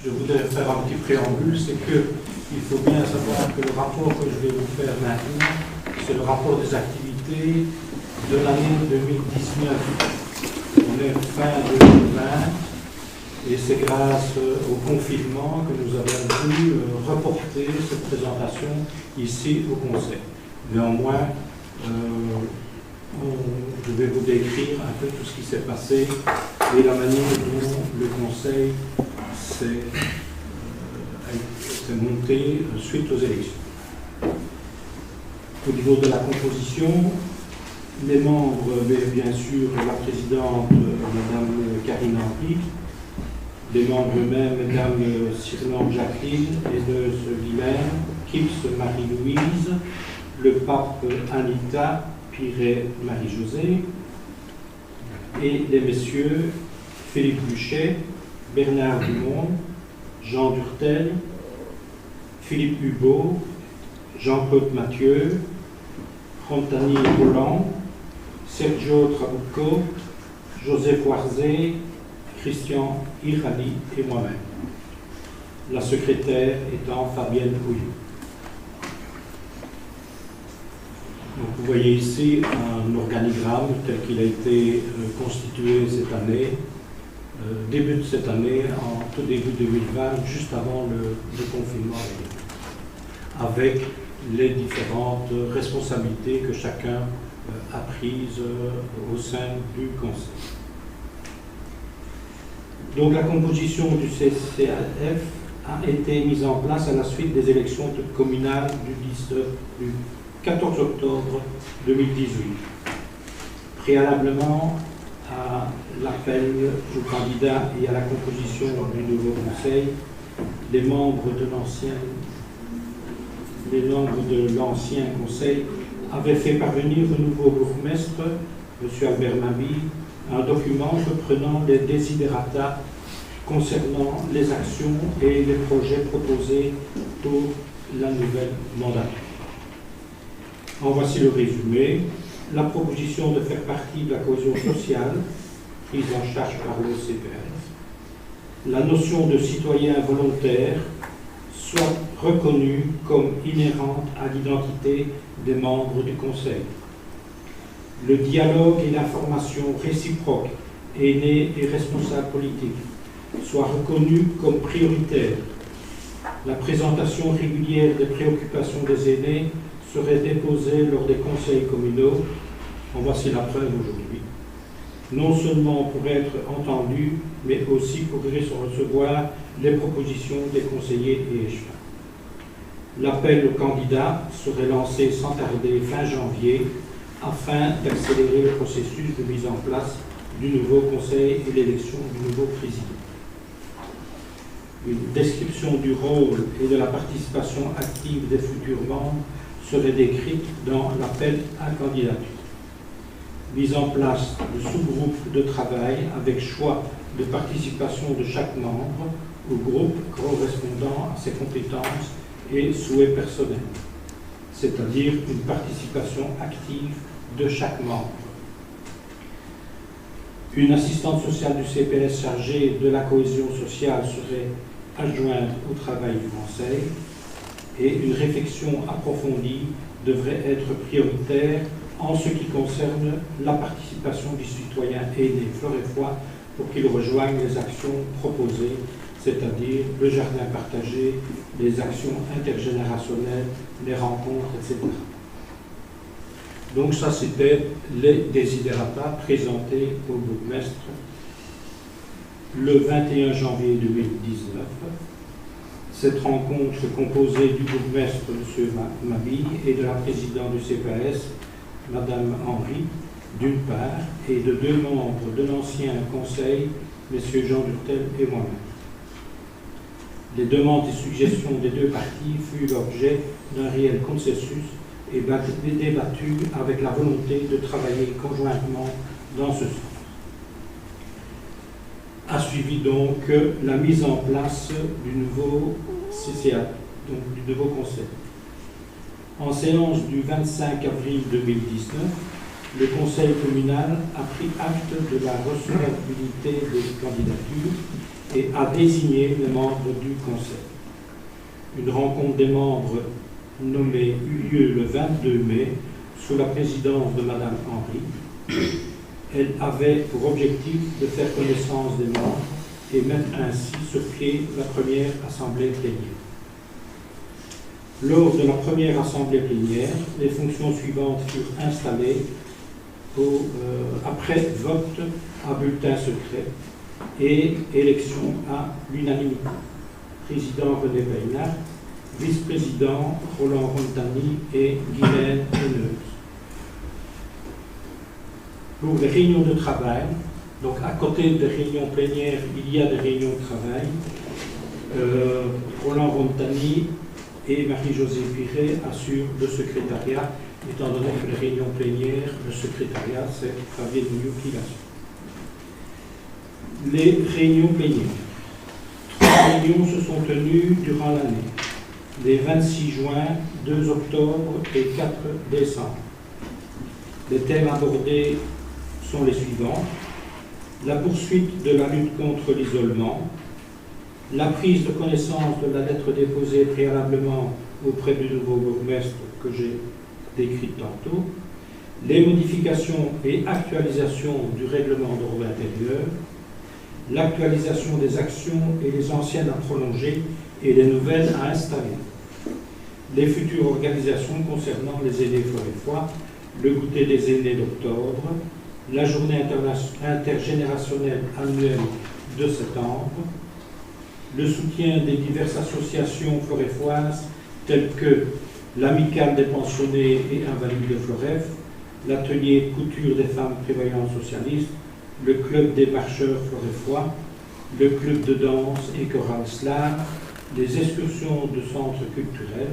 je voudrais faire un petit préambule, c'est qu'il faut bien savoir que le rapport que je vais vous faire maintenant, c'est le rapport des activités de l'année 2019. On est fin 2020 et c'est grâce au confinement que nous avons pu reporter cette présentation ici au Conseil. Néanmoins, je vais vous décrire un peu tout ce qui s'est passé et la manière dont le Conseil s'est monté suite aux élections. Au niveau de la composition, les membres, bien sûr, la présidente, Madame Karine Henry, les membres eux-mêmes, Mesdames Sirland Jacqueline, Edeuse Guilhem, Kips Marie-Louise, le pape Anita, Piré Marie-Josée, et les messieurs Philippe Buchet, Bernard Dumont, Jean Durtel, Philippe Hubault, Jean-Claude Mathieu, Frontani Roland, Sergio Trabucco, Joseph Warzé, Christian Irali et moi-même. La secrétaire étant Fabienne Houillou. Donc vous voyez ici un organigramme tel qu'il a été constitué cette année, début de cette année, en tout début 2020, juste avant le confinement, avec les différentes responsabilités que chacun a prises au sein du Conseil. Donc la composition du CCAF a été mise en place à la suite des élections communales du 14 octobre 2018. Préalablement à l'appel aux candidats et à la composition du nouveau Conseil, les membres de l'ancien Conseil avaient fait parvenir au nouveau bourgmestre, M. Albert Mabi, un document reprenant les desiderata concernant les actions et les projets proposés pour la nouvelle mandature. En voici le résumé. La proposition de faire partie de la cohésion sociale, prise en charge par le CPS, la notion de citoyen volontaire soit reconnue comme inhérente à l'identité des membres du Conseil. Le dialogue et l'information réciproque, aînés et responsables politiques, soient reconnus comme prioritaires. La présentation régulière des préoccupations des aînés serait déposée lors des conseils communaux. En voici la preuve aujourd'hui. Non seulement pour être entendu, mais aussi pour recevoir les propositions des conseillers et échevins. L'appel aux candidats serait lancé sans tarder fin janvier afin d'accélérer le processus de mise en place du nouveau conseil et l'élection du nouveau président. Une description du rôle et de la participation active des futurs membres serait décrite dans l'appel à candidature. Mise en place de sous-groupes de travail avec choix de participation de chaque membre au groupe correspondant à ses compétences et souhaits personnels, c'est-à-dire une participation active de chaque membre. Une assistante sociale du CPS chargée de la cohésion sociale serait adjointe au travail du Conseil et une réflexion approfondie devrait être prioritaire en ce qui concerne la participation du citoyen aîné floréfois pour qu'il rejoigne les actions proposées, c'est-à-dire le jardin partagé, les actions intergénérationnelles, les rencontres, etc. Donc ça, c'était les desiderata présentés au bourgmestre le 21 janvier 2019. Cette rencontre composée du bourgmestre, M. Mabi, et de la présidente du CPS, Mme Henry, d'une part, et de deux membres de l'ancien conseil, M. Jean Durtel et moi-même. Les demandes et suggestions des deux parties furent l'objet d'un réel consensus et débattues avec la volonté de travailler conjointement dans ce sens. A suivi donc la mise en place du nouveau CCA, donc du nouveau conseil. En séance du 25 avril 2019, le conseil communal a pris acte de la recevabilité des candidatures et à désigner les membres du Conseil. Une rencontre des membres nommés eut lieu le 22 mai sous la présidence de Madame Henry. Elle avait pour objectif de faire connaissance des membres et mettre ainsi sur pied la première assemblée plénière. Lors de la première assemblée plénière, les fonctions suivantes furent installées après vote à bulletin secret et élection à l'unanimité. Président René Peinard, vice-président Roland Rontani et Guylaine Haineuse. Pour les réunions de travail, donc à côté des réunions plénières, il y a des réunions de travail. Roland Rontani et Marie-Josée Piret assurent le secrétariat, étant donné que les réunions plénières, le secrétariat, c'est Fabien Mouillou qui l'assure. Les réunions plénières. 3 réunions se sont tenues durant l'année, les 26 juin, 2 octobre et 4 décembre. Les thèmes abordés sont les suivants: la poursuite de la lutte contre l'isolement, la prise de connaissance de la lettre déposée préalablement auprès du nouveau bourgmestre que j'ai décrite tantôt, les modifications et actualisations du règlement d'ordre intérieur, l'actualisation des actions et les anciennes à prolonger et les nouvelles à installer, les futures organisations concernant les aînés foréfois, le goûter des aînés d'octobre, la journée intergénérationnelle annuelle de septembre, le soutien des diverses associations foréfoises telles que l'Amicale des pensionnés et invalides de Floref, l'atelier de couture des femmes prévoyantes socialistes, le club des marcheurs floréfois, le club de danse et chorale slave, les excursions de centres culturels,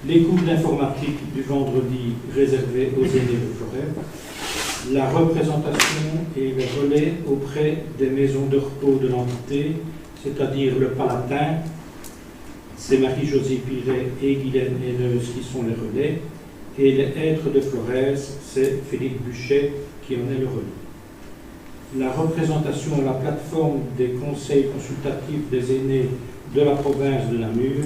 les cours d'informatique du vendredi réservés aux aînés de Floref, la représentation et les relais auprès des maisons de repos de l'entité, c'est-à-dire le Palatin, c'est Marie-Josée Piret et Guylaine Haineuse qui sont les relais, et les Hêtres de Flores, c'est Philippe Buchet qui en est le relais. La représentation à la plateforme des conseils consultatifs des aînés de la province de Namur,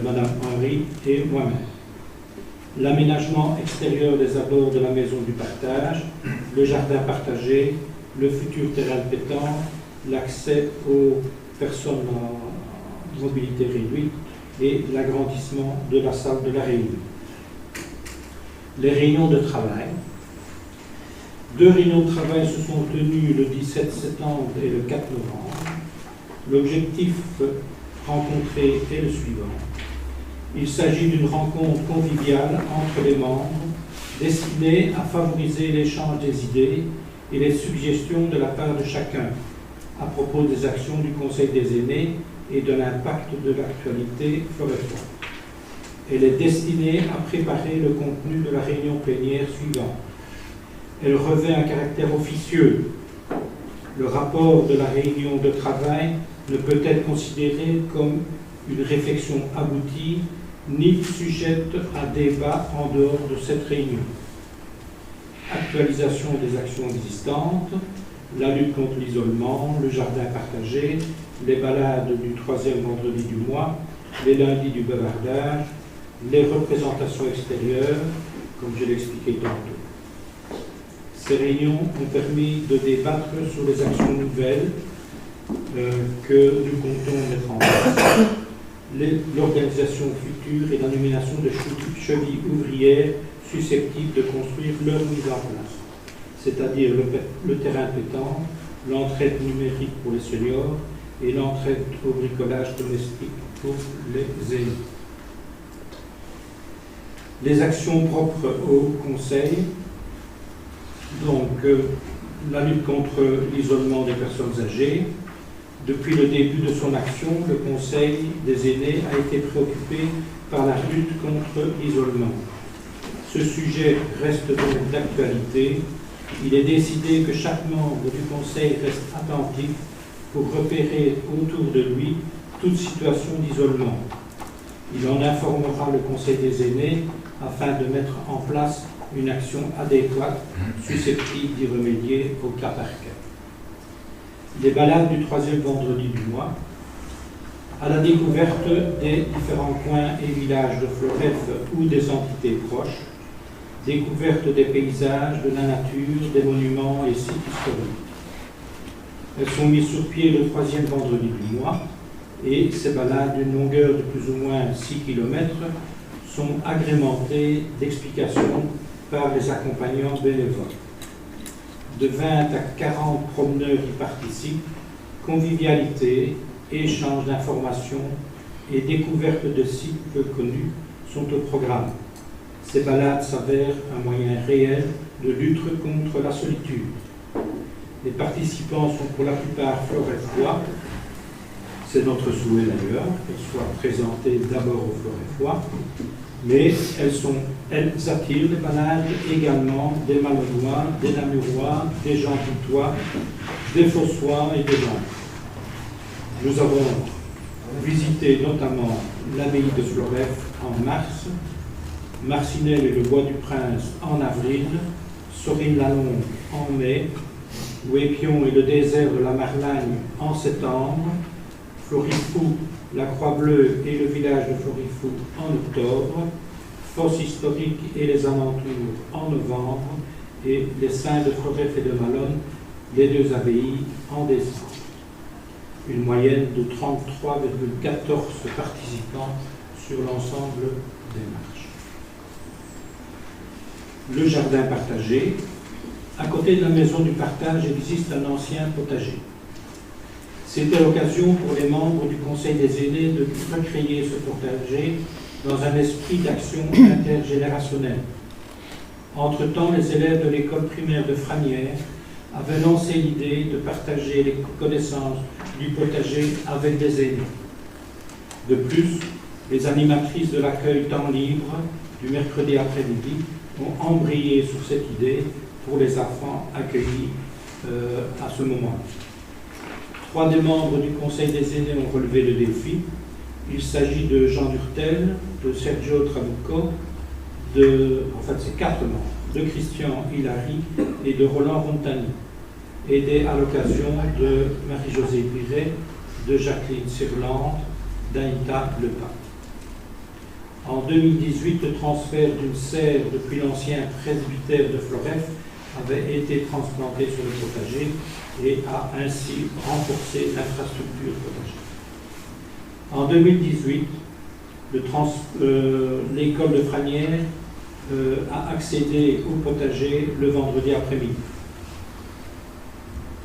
Madame Henry et moi-même. L'aménagement extérieur des abords de la maison du partage, le jardin partagé, le futur terrain de pétanque, l'accès aux personnes en mobilité réduite et l'agrandissement de la salle de la réunion. Les réunions de travail. 2 réunions de travail se sont tenues le 17 septembre et le 4 novembre. L'objectif rencontré est le suivant. Il s'agit d'une rencontre conviviale entre les membres destinée à favoriser l'échange des idées et les suggestions de la part de chacun à propos des actions du Conseil des aînés et de l'impact de l'actualité floréfoise. Elle est destinée à préparer le contenu de la réunion plénière suivante. Elle revêt un caractère officieux. Le rapport de la réunion de travail ne peut être considéré comme une réflexion aboutie ni sujette à débat en dehors de cette réunion. Actualisation des actions existantes, la lutte contre l'isolement, le jardin partagé, les balades du 3e vendredi du mois, les lundis du bavardage, les représentations extérieures, comme je l'ai expliqué tantôt. Ces réunions ont permis de débattre sur les actions nouvelles que nous comptons mettre en place, l'organisation future et la nomination de chevilles ouvrières susceptibles de construire leur mise en place, c'est-à-dire le terrain pétanque, l'entraide numérique pour les seniors et l'entraide au bricolage domestique pour les aînés. Les actions propres au Conseil, donc la lutte contre l'isolement des personnes âgées. Depuis le début de son action, le Conseil des aînés a été préoccupé par la lutte contre l'isolement. Ce sujet reste donc d'actualité. Il est décidé que chaque membre du Conseil reste attentif pour repérer autour de lui toute situation d'isolement. Il en informera le Conseil des aînés afin de mettre en place une action adéquate susceptible d'y remédier au cas par cas. les balades du troisième vendredi du mois, à la découverte des différents coins et villages de Floreffe ou des entités proches, découverte des paysages, de la nature, des monuments et sites historiques. Elles sont mises sur pied le troisième vendredi du mois et ces balades d'une longueur de plus ou moins 6 km sont agrémentées d'explications par les accompagnants bénévoles. De 20 à 40 promeneurs y participent, convivialité, échange d'informations et découverte de sites peu connus sont au programme. Ces balades s'avèrent un moyen réel de lutte contre la solitude. Les participants sont pour la plupart floreffois. C'est notre souhait d'ailleurs qu'elles soient présentées d'abord aux floreffois, mais elles attirent les balades également des Malonnois, des Namurois, des Jean-Putois, des Fossois et des gens. Nous avons visité notamment l'abbaye de Floreffe en mars, Marcinelle et le Bois du Prince en avril, Sorine-la-Longue en mai, Ouépion et le désert de la Marlagne en septembre, Florifou, la Croix-Bleue et le village de Florifou en octobre, Fosse historique et les alentours en novembre, et les Saints de Floreffe et de Malonne, les deux abbayes, en décembre. Une moyenne de 33,14 participants sur l'ensemble des marches. Le jardin partagé. À côté de la maison du partage existe un ancien potager. C'était l'occasion pour les membres du Conseil des aînés de recréer ce potager dans un esprit d'action intergénérationnelle. Entre-temps, les élèves de l'école primaire de Franières avaient lancé l'idée de partager les connaissances du potager avec des aînés. De plus, les animatrices de l'accueil temps libre du mercredi après-midi ont embrayé sur cette idée pour les enfants accueillis à ce moment. 3 des membres du Conseil des aînés ont relevé le défi. Il s'agit de Jean Durtel, de Sergio Trabucco, c'est 4 membres, de Christian Hilary et de Roland Rontani, aidés à l'occasion de Marie-Josée Piret, de Jacqueline Sirlande, d'Aïta Lepin. En 2018, le transfert d'une serre depuis l'ancien presbytère de Floreffe avait été transplanté sur le potager et a ainsi renforcé l'infrastructure potager. En 2018, l'école de Franières a accédé au potager le vendredi après-midi.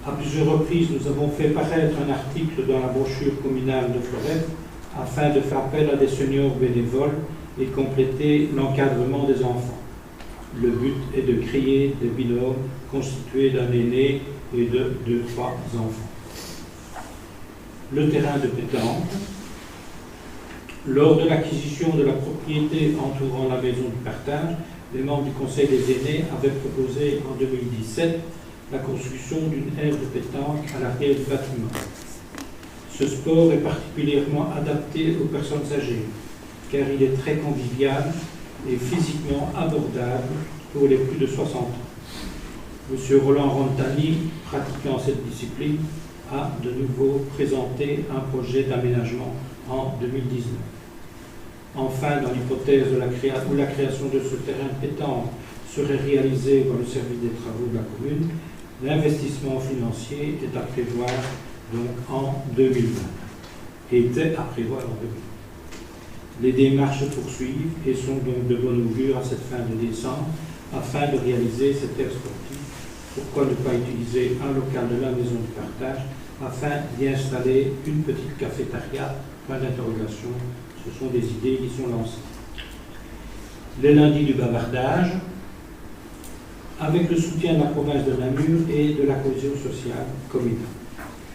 À plusieurs reprises, nous avons fait paraître un article dans la brochure communale de Floreffe afin de faire appel à des seniors bénévoles et compléter l'encadrement des enfants. Le but est de créer des binômes constitués d'un aîné et de 2-3 enfants. Le terrain de pétanque. Lors de l'acquisition de la propriété entourant la maison du partage, les membres du Conseil des aînés avaient proposé en 2017 la construction d'une aire de pétanque à l'arrière du bâtiment. Ce sport est particulièrement adapté aux personnes âgées, car il est très convivial et physiquement abordable pour les plus de 60 ans. M. Roland Rontani, pratiquant cette discipline, a de nouveau présenté un projet d'aménagement en 2019. Enfin, dans l'hypothèse où la création de ce terrain de pétanque serait réalisée par le service des travaux de la commune, l'investissement financier est à prévoir donc en 2020. Était à prévoir en 2020. Les démarches se poursuivent et sont donc de bon augure à cette fin de décembre afin de réaliser cette aire sportive. Pourquoi ne pas utiliser un local de la maison du partage afin d'y installer une petite cafétéria? Point d'interrogation. Ce sont des idées qui sont lancées. Les lundis du bavardage, avec le soutien de la province de Namur et de la cohésion sociale communale.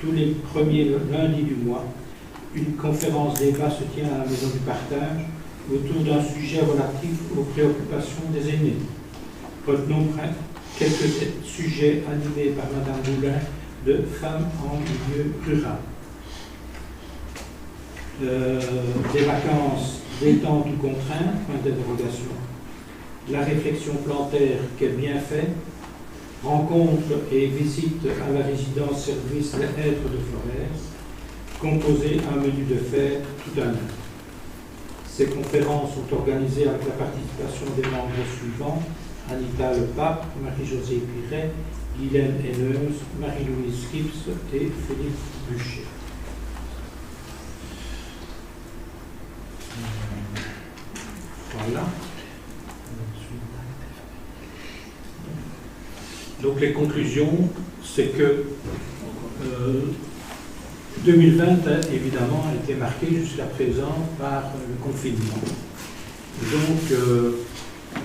Tous les premiers lundis du mois, une conférence débat se tient à la maison du partage autour d'un sujet relatif aux préoccupations des aînés. Retenons quelques sujets animés par Mme Boulin de Femmes en milieu rural. Des vacances détente ou contrainte, point d'interrogation. La réflexion plantaire, quel bienfait. rencontre et visite à la résidence-service Les Hêtres de Florès, composé un menu de fête tout un an. Ces conférences sont organisées avec la participation des membres suivants: Anita Le Pape, Marie-Josée Piret, Guylaine Haineuse, Marie-Louise Gibbs et Philippe Bûcher. Voilà. Donc les conclusions, c'est que 2020, évidemment, a été marqué jusqu'à présent par le confinement. Donc,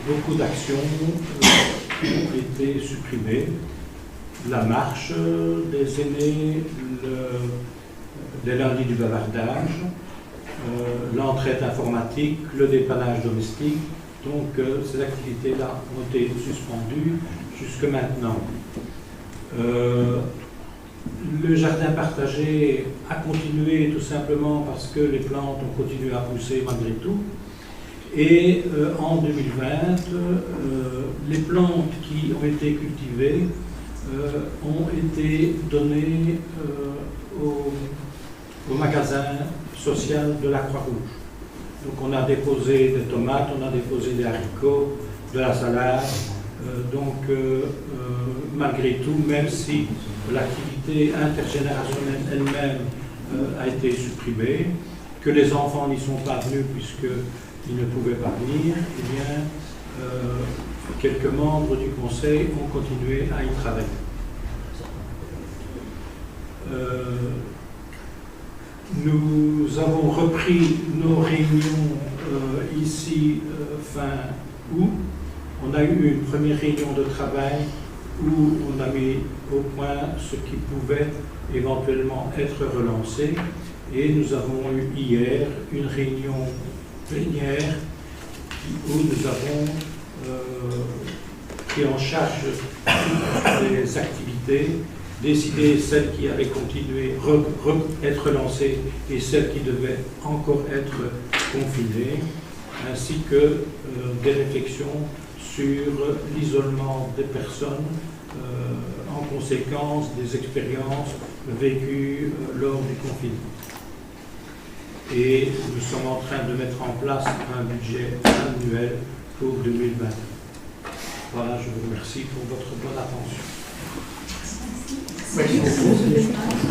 beaucoup d'actions ont été supprimées. La marche des aînés, les lundis du bavardage, l'entraide informatique, le dépannage domestique. Donc, ces activités-là ont été suspendues jusque maintenant. Le jardin partagé a continué tout simplement parce que les plantes ont continué à pousser malgré tout. Et en 2020, les plantes qui ont été cultivées ont été données au magasin social de la Croix-Rouge. Donc on a déposé des tomates, on a déposé des haricots, de la salade. Malgré tout, même si l'activité intergénérationnelle elle-même a été supprimée, que les enfants n'y sont pas venus puisqu'ils ne pouvaient pas venir, eh bien, quelques membres du conseil ont continué à y travailler. Nous avons repris nos réunions ici fin août. On a eu une première réunion de travail où on a mis au point ce qui pouvait éventuellement être relancé. Et nous avons eu hier une réunion plénière où nous avons pris en charge les activités, décidé celles qui avaient continué, être relancées et celles qui devaient encore être confinées, ainsi que des réflexions sur l'isolement des personnes en conséquence des expériences vécues lors du confinement. Et nous sommes en train de mettre en place un budget annuel pour 2020. Voilà, je vous remercie pour votre bonne attention. Merci beaucoup.